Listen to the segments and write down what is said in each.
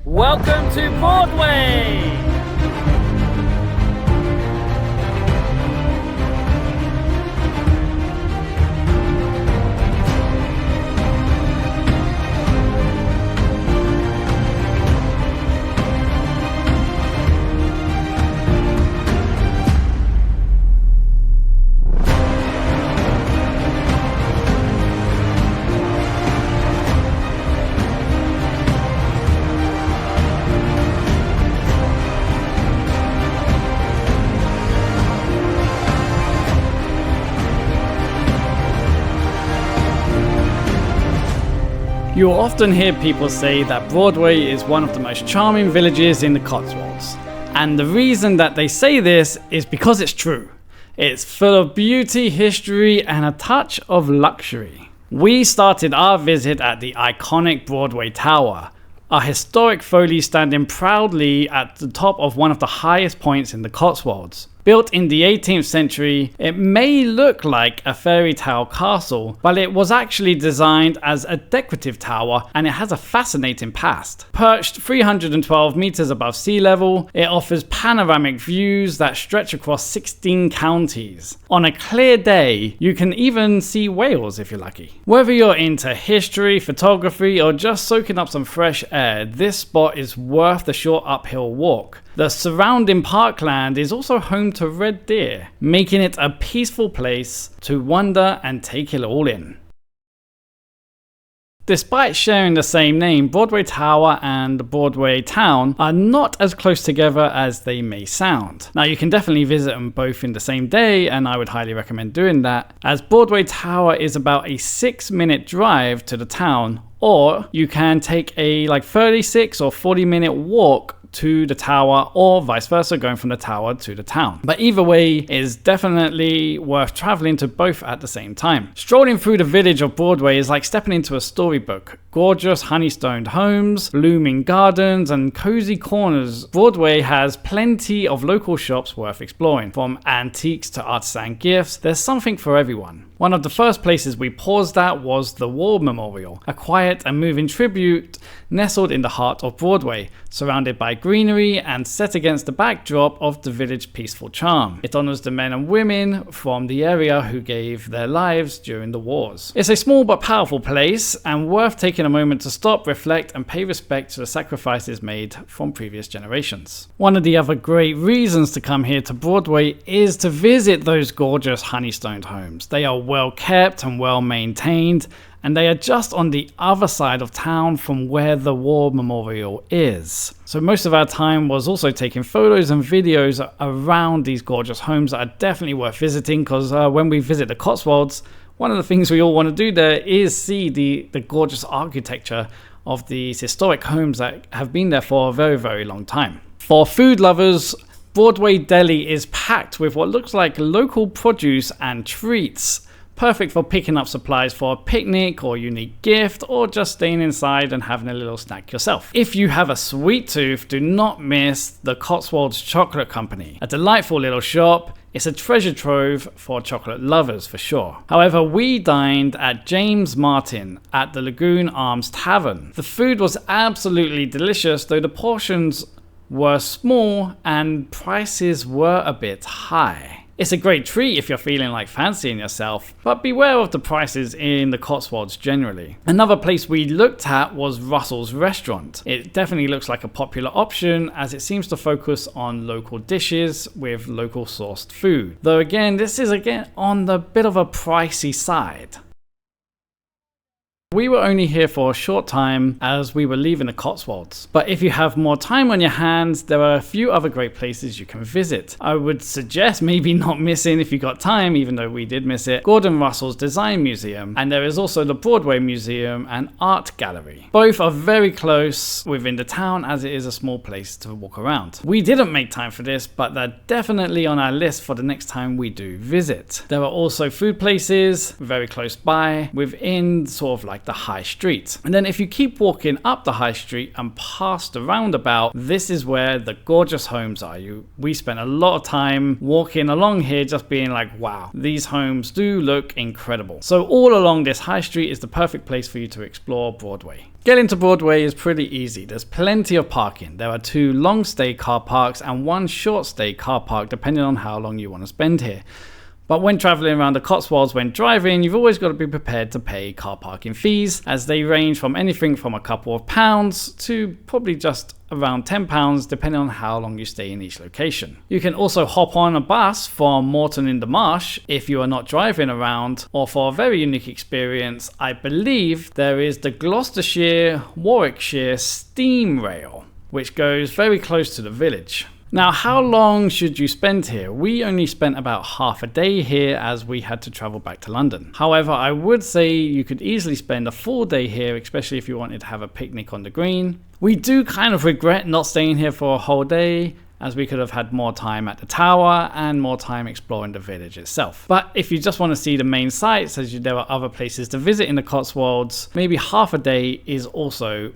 Welcome to Broadway! You'll often hear people say that Broadway is one of the most charming villages in the Cotswolds. And the reason that they say this is because it's true. It's full of beauty, history, and a touch of luxury. We started our visit at the iconic Broadway Tower, a historic foley standing proudly at the top of one of the highest points in the Cotswolds. Built in the 18th century, it may look like a fairy tale castle, but it was actually designed as a decorative tower and it has a fascinating past. Perched 312 meters above sea level, it offers panoramic views that stretch across 16 counties. On a clear day, you can even see Wales if you're lucky. Whether you're into history, photography, or just soaking up some fresh air, this spot is worth the short uphill walk. The surrounding parkland is also home to red deer, making it a peaceful place to wander and take it all in. Despite sharing the same name, Broadway Tower and Broadway Town are not as close together as they may sound. Now, you can definitely visit them both in the same day, and I would highly recommend doing that, as Broadway Tower is about a 6-minute drive to the town, or you can take a 36 or 40-minute walk to the tower, or vice versa, going from the tower to the town. But either way is definitely worth traveling to both at the same time. Strolling through the village of Broadway is like stepping into a storybook. Gorgeous honey-stoned homes, blooming gardens, and cozy corners. Broadway has plenty of local shops worth exploring. From antiques to artisan gifts, there's something for everyone. One of the first places we paused at was the War Memorial, a quiet and moving tribute nestled in the heart of Broadway, surrounded by greenery and set against the backdrop of the village's peaceful charm. It honors the men and women from the area who gave their lives during the wars. It's a small but powerful place and worth taking a moment to stop, reflect, and pay respect to the sacrifices made from previous generations. One of the other great reasons to come here to Broadway is to visit those gorgeous honey-stoned homes. They are well kept and well maintained, and they are just on the other side of town from where the War Memorial is. So most of our time was also taking photos and videos around these gorgeous homes that are definitely worth visiting, because when we visit the Cotswolds, one of the things we all want to do there is see the gorgeous architecture of these historic homes that have been there for a very, very long time. For food lovers, Broadway Deli is packed with what looks like local produce and treats. Perfect for picking up supplies for a picnic or unique gift, or just staying inside and having a little snack yourself. If you have a sweet tooth, do not miss the Cotswold Chocolate Company. A delightful little shop. It's a treasure trove for chocolate lovers for sure. However, we dined at James Martin at the Lagoon Arms Tavern. The food was absolutely delicious, though the portions were small and prices were a bit high. It's a great treat if you're feeling like fancying yourself, but beware of the prices in the Cotswolds generally. Another place we looked at was Russell's Restaurant. It definitely looks like a popular option as it seems to focus on local dishes with local sourced food. Though again, this is on the bit of a pricey side. We were only here for a short time as we were leaving the Cotswolds, but if you have more time on your hands, there are a few other great places you can visit. I would suggest maybe not missing, if you got time, even though we did miss it, Gordon Russell's Design Museum, and there is also the Broadway Museum and Art Gallery. Both are very close within the town as it is a small place to walk around. We didn't make time for this, but they're definitely on our list for the next time we do visit. There are also food places very close by within sort of like like the high street. And then if you keep walking up the high street and past the roundabout, this is where the gorgeous homes are. We spent a lot of time walking along here just being like, wow, these homes do look incredible. So all along this high street is the perfect place for you to explore Broadway. Getting to Broadway is pretty easy. There's plenty of parking. There are 2 long stay car parks and 1 short stay car park depending on how long you want to spend here. But when traveling around the Cotswolds when driving, you've always got to be prepared to pay car parking fees, as they range from anything from a couple of pounds to probably just around £10 depending on how long you stay in each location. You can also hop on a bus from Moreton-in-Marsh if you are not driving around, or for a very unique experience, I believe there is the Gloucestershire-Warwickshire Steam Rail, which goes very close to the village. Now, how long should you spend here? We only spent about half a day here as we had to travel back to London. However, I would say you could easily spend a full day here, especially if you wanted to have a picnic on the green. We do kind of regret not staying here for a whole day, as we could have had more time at the tower and more time exploring the village itself. But if you just want to see the main sites, as there are other places to visit in the Cotswolds, maybe half a day is also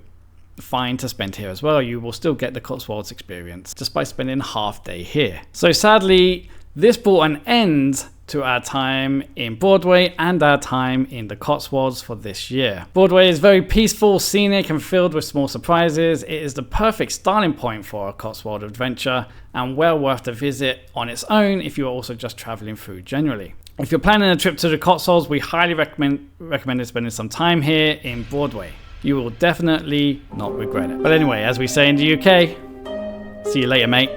fine to spend here as well. You will still get the Cotswolds experience just by spending half day here. So sadly, this brought an end to our time in Broadway and our time in the Cotswolds for this year. Broadway is very peaceful, scenic and filled with small surprises. It is the perfect starting point for a Cotswold adventure and well worth the visit on its own if you are also just traveling through generally. If you're planning a trip to the Cotswolds, we highly recommend spending some time here in Broadway. You will definitely not regret it. But anyway, as we say in the UK, see you later, mate.